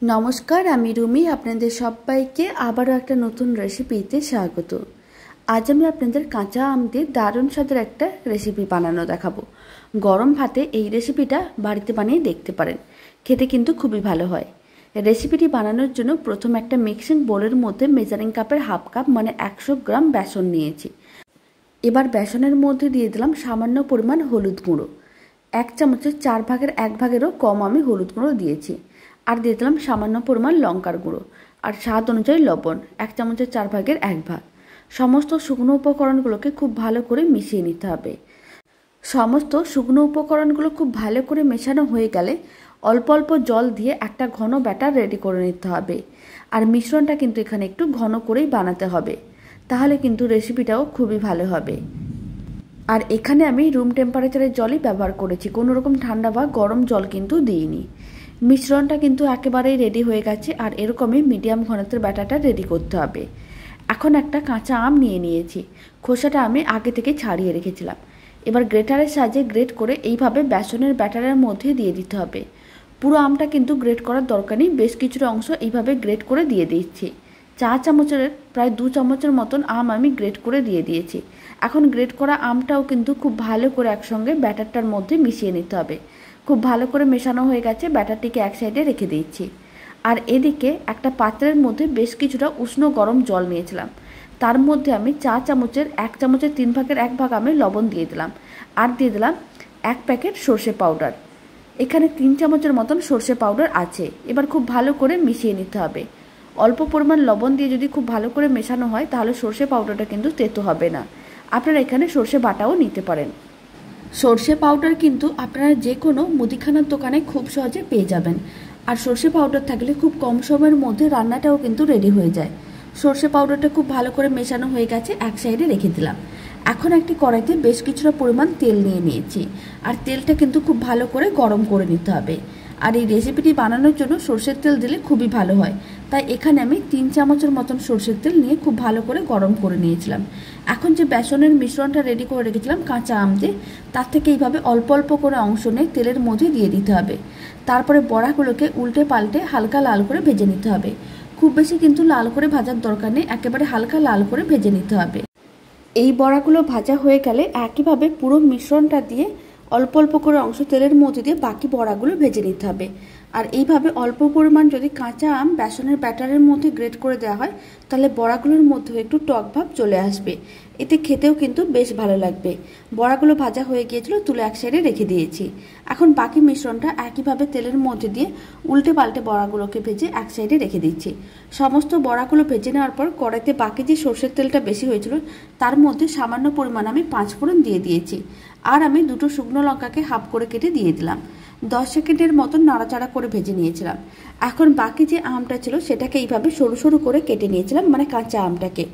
নমস্কার, আমি রুমি। আপনাদের সবাইকে আবারও একটা নতুন রেসিপিতে স্বাগত। আজ আমি আপনাদের কাঁচা আম দিয়ে দারুণ স্বাদের একটা রেসিপি বানানো দেখাবো। গরম ভাতে এই রেসিপিটা বাড়িতে বানিয়ে দেখতে পারেন, খেতে কিন্তু খুবই ভালো হয়। রেসিপিটি বানানোর জন্য প্রথম একটা মিক্সিং বোলের মধ্যে মেজারিং কাপের হাফ কাপ মানে 100 গ্রাম বেসন নিয়েছি। এবার বেসনের মধ্যে দিয়ে দিলাম সামান্য পরিমাণ হলুদ গুঁড়ো। 1 চামচের 4 ভাগের 1 ভাগেরও কম আমি হলুদ গুঁড়ো দিয়েছি। আর দিয়ে দিলাম সামান্য পরিমাণ লঙ্কার গুঁড়ো আর স্বাদ অনুযায়ী লবণ 1 চামচের 4 ভাগের 1 ভাগ। সমস্ত শুকনো উপকরণগুলোকে খুব ভালো করে মিশিয়ে নিতে হবে। সমস্ত শুকনো উপকরণগুলো খুব ভালো করে মেশানো হয়ে গেলে অল্প অল্প জল দিয়ে একটা ঘন ব্যাটার রেডি করে নিতে হবে। আর মিশ্রণটা কিন্তু এখানে একটু ঘন করেই বানাতে হবে, তাহলে কিন্তু রেসিপিটাও খুবই ভালো হবে। আর এখানে আমি রুম টেম্পারেচারের জলই ব্যবহার করেছি, কোনো রকম ঠান্ডা বা গরম জল কিন্তু দিইনি। মিশ্রণটা কিন্তু একেবারেই রেডি হয়ে গেছে। আর এরকমই মিডিয়াম ঘনত্বের ব্যাটারটা রেডি করতে হবে। এখন একটা কাঁচা আম নিয়ে নিয়েছি, খোসাটা আমি আগে থেকে ছাড়িয়ে রেখেছিলাম। এবার গ্রেটারের সাহায্যে গ্রেট করে এইভাবে বেসনের ব্যাটারের মধ্যে দিয়ে দিতে হবে। পুরো আমটা কিন্তু গ্রেট করার দরকার নেই, বেশ কিছুটা অংশ এইভাবে গ্রেট করে দিয়ে দিচ্ছি। 4 চামচের প্রায় 2 চামচের মতন আম আমি গ্রেট করে দিয়ে দিয়েছি। এখন গ্রেট করা আমটাও কিন্তু খুব ভালো করে একসঙ্গে ব্যাটারটার মধ্যে মিশিয়ে নিতে হবে। খুব ভালো করে মেশানো হয়ে গেছে, ব্যাটারটিকে এক সাইডে রেখে দিচ্ছি। আর এদিকে একটা পাত্রের মধ্যে বেশ কিছুটা উষ্ণ গরম জল নিয়েছিলাম। তার মধ্যে আমি 1 চামচের 3 ভাগের 1 ভাগ আমি লবণ দিয়ে দিলাম। আর দিয়ে দিলাম 1 প্যাকেট সর্ষে পাউডার। এখানে 3 চামচের মতন সর্ষে পাউডার আছে। এবার খুব ভালো করে মিশিয়ে নিতে হবে। অল্প পরিমাণ লবণ দিয়ে যদি খুব ভালো করে মেশানো হয় তাহলে সর্ষে পাউডারটা কিন্তু তেতো হবে না। আপনারা এখানে সর্ষে বাটাও নিতে পারেন। সর্ষে পাউডার কিন্তু আপনারা যে কোনো মুদিখানার দোকানে খুব সহজে পেয়ে যাবেন। আর সর্ষে পাউডার থাকলে খুব কম সময়ের মধ্যে রান্নাটাও কিন্তু রেডি হয়ে যায়। সর্ষে পাউডারটা খুব ভালো করে মেশানো হয়ে গেছে, এক সাইডে রেখে দিলাম। এখন একটি কড়াইতে বেশ কিছুটা পরিমাণ তেল নিয়ে নিয়েছি। আর তেলটা কিন্তু খুব ভালো করে গরম করে নিতে হবে। আর এই রেসিপিটি বানানোর জন্য সর্ষের তেল দিলে খুবই ভালো হয়। তাই এখানে আমি 3 চামচের মতন সর্ষের তেল নিয়ে খুব ভালো করে গরম করে নিয়েছিলাম। এখন যে বেসনের মিশ্রণটা রেডি করে রেখেছিলাম কাঁচা আম দিয়ে, তার থেকে এইভাবে অল্প অল্প করে অংশ নিয়ে তেলের মধ্যে দিয়ে দিতে হবে। তারপরে বড়াগুলোকে উল্টে পাল্টে হালকা লাল করে ভেজে নিতে হবে। খুব বেশি কিন্তু লাল করে ভাজার দরকার নেই, একেবারে হালকা লাল করে ভেজে নিতে হবে। এই বড়াগুলো ভাজা হয়ে গেলে একইভাবে পুরো মিশ্রণটা দিয়ে অল্প অল্প করে অংশ তেলের মধ্যে দিয়ে বাকি বড়াগুলো ভেজে নিতে হবে। আর এইভাবে অল্প পরিমাণ যদি কাঁচা আম বেসনের ব্যাটারের মধ্যে গ্রেট করে দেওয়া হয় তাহলে বড়াগুলোর মধ্যে একটু টক ভাব চলে আসবে, এতে খেতেও কিন্তু বেশ ভালো লাগবে। বড়াগুলো ভাজা হয়ে গিয়েছিল, তুলে এক সাইডে রেখে দিয়েছি। এখন বাকি মিশ্রণটা একইভাবে তেলের মধ্যে দিয়ে উল্টে পাল্টে বড়াগুলোকে ভেজে এক সাইডে রেখে দিচ্ছি। সমস্ত বড়াগুলো ভেজে নেওয়ার পর কড়াইতে বাকি যে সর্ষের তেলটা বেশি হয়েছিল তার মধ্যে সামান্য পরিমাণ আমি 5 ফোড়ন দিয়ে দিয়েছি। আর আমি 2টো শুকনো লঙ্কাকে হাফ করে কেটে দিয়ে দিলাম। 10 সেকেন্ডের মতন নাড়াচাড়া করে ভেজে নিয়েছিলাম। এখন বাকি যে আমটা ছিল সেটাকে এইভাবে সরু সরু করে কেটে নিয়েছিলাম, মানে কাঁচা আমটাকে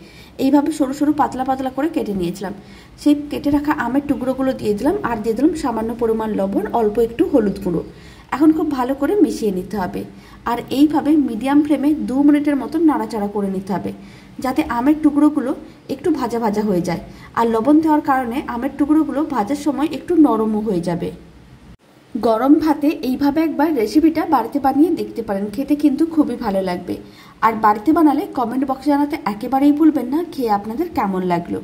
এইভাবে সরু সরু পাতলা পাতলা করে কেটে নিয়েছিলাম। সেই কেটে রাখা আমের টুকরোগুলো দিয়ে দিলাম। আর দিয়ে দিলাম সামান্য পরিমাণ লবণ, অল্প একটু হলুদ গুঁড়ো। এখন খুব ভালো করে মিশিয়ে নিতে হবে। আর এইভাবে মিডিয়াম ফ্লেমে 2 মিনিটের মতন নাড়াচাড়া করে নিতে হবে, যাতে আমের টুকরোগুলো একটু ভাজা ভাজা হয়ে যায়। আর লবণ দেওয়ার কারণে আমের টুকরোগুলো ভাজার সময় একটু নরমও হয়ে যাবে। গরম ভাতে এইভাবে একবার রেসিপিটা বাড়িতে বানিয়ে দেখতে পারেন, খেতে কিন্তু খুবই ভালো লাগবে। আর বাড়িতে বানালে কমেন্ট বক্সে জানাতে একেবারেই ভুলবেন না খেয়ে আপনাদের কেমন লাগলো।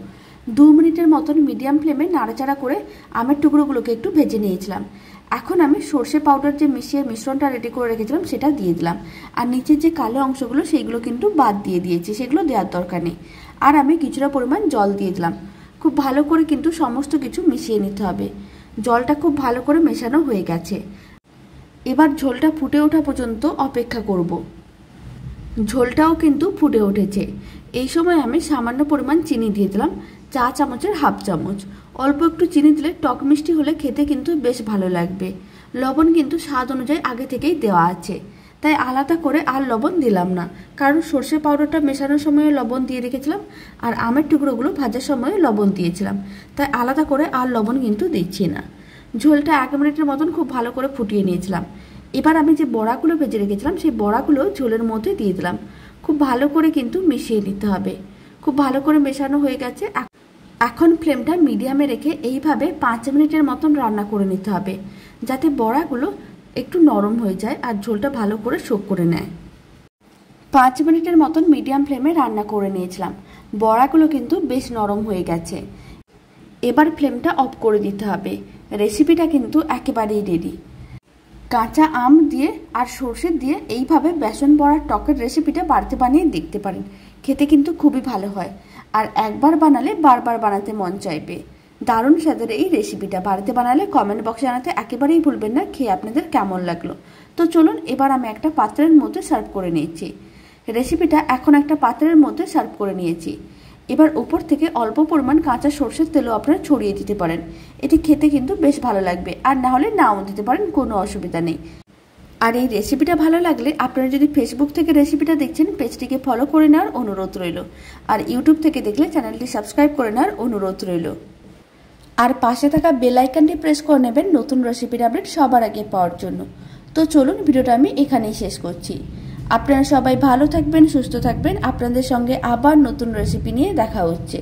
2 মিনিটের মতন মিডিয়াম ফ্লেমে নাড়াচাড়া করে আমের টুকরোগুলোকে একটু ভেজে নিয়েছিলাম। এখন আমি সর্ষে পাউডার যে মিশিয়ে মিশ্রণটা রেডি করে রেখেছিলাম সেটা দিয়ে দিলাম। আর নিচের যে কালো অংশগুলো সেইগুলো কিন্তু বাদ দিয়ে দিয়েছি, সেগুলো দেওয়ার দরকার নেই। আর আমি কিছুটা পরিমাণ জল দিয়ে দিলাম। খুব ভালো করে কিন্তু সমস্ত কিছু মিশিয়ে নিতে হবে। জলটা খুব ভালো করে মেশানো হয়ে গেছে। এবার ঝোলটা ফুটে ওঠা পর্যন্ত অপেক্ষা করব। ঝোলটাও কিন্তু ফুটে উঠেছে। এই সময় আমি সামান্য পরিমাণ চিনি দিয়ে দিলাম, 1 চামচের হাফ চামচ। অল্প একটু চিনি দিলে টক মিষ্টি হলে খেতে কিন্তু বেশ ভালো লাগবে। লবণ কিন্তু স্বাদ অনুযায়ী আগে থেকেই দেওয়া আছে, তাই আলাদা করে আর লবণ দিলাম না, কারণ সর্ষে পাউডারটা মেশানোর সময় লবণ দিয়ে রেখেছিলাম আর আমের টুকরোগুলো ভাজার সময় লবণ দিয়েছিলাম, তাই আলাদা করে আর লবণ কিন্তু দিচ্ছি না। ঝোলটা 1 মিনিটের মতন খুব ভালো করে ফুটিয়ে নিয়েছিলাম। এবার আমি যে বড়াগুলো ভেজে রেখেছিলাম সেই বড়াগুলো ঝোলের মধ্যে দিয়ে দিলাম। খুব ভালো করে কিন্তু মিশিয়ে নিতে হবে। খুব ভালো করে মেশানো হয়ে গেছে। এখন ফ্লেমটা মিডিয়ামে রেখে এইভাবে 5 মিনিটের মতন রান্না করে নিতে হবে, যাতে বড়াগুলো একটু নরম হয়ে যায় আর ঝোলটা ভালো করে শোক করে নেয়। 5 মিনিটের মতন মিডিয়াম ফ্লেমে রান্না করে নিয়েছিলাম। বড়াগুলো কিন্তু বেশ নরম হয়ে গেছে। এবার ফ্লেমটা অফ করে দিতে হবে। রেসিপিটা কিন্তু একেবারেই রেডি। কাঁচা আম দিয়ে আর সর্ষে দিয়ে এইভাবে বেসন বড়ার টকের রেসিপিটা বাড়িতে বানিয়ে দেখতে পারেন। খেতে কিন্তু খুবই ভালো হয়, আর একবার বানালে বারবার বানাতে মন চাইবে। দারুণ স্বাদের এই রেসিপিটা বাড়িতে বানালে কমেন্ট বক্সে জানাতে একেবারেই ভুলবেন না খেয়ে আপনাদের কেমন লাগলো। তো চলুন এবার আমি একটা পাত্রের মধ্যে সার্ভ করে নিয়েছি। রেসিপিটা এখন একটা পাত্রের মধ্যে সার্ভ করে নিয়েছি। এবার উপর থেকে অল্প পরিমাণ কাঁচা সর্ষের তেলও আপনারা ছড়িয়ে দিতে পারেন। এটি খেতে কিন্তু বেশ ভালো লাগবে, আর না হলে নাও দিতে পারেন, কোনো অসুবিধা নেই। আর এই রেসিপিটা ভালো লাগলে আপনারা যদি ফেসবুক থেকে রেসিপিটা দেখছেন, পেজটিকে ফলো করে নেওয়ার অনুরোধ রইল। আর ইউটিউব থেকে দেখলে চ্যানেলটি সাবস্ক্রাইব করে নেওয়ার অনুরোধ রইল। আর পাশে থাকা বেল আইকনটি প্রেস করে নেবেন নতুন রেসিপির আপডেট সবার আগে পাওয়ার জন্য। তো চলুন ভিডিওটা আমি এখানেই শেষ করছি। আপনারা সবাই ভালো থাকবেন, সুস্থ থাকবেন। আপনাদের সঙ্গে আবার নতুন রেসিপি নিয়ে দেখা হচ্ছে।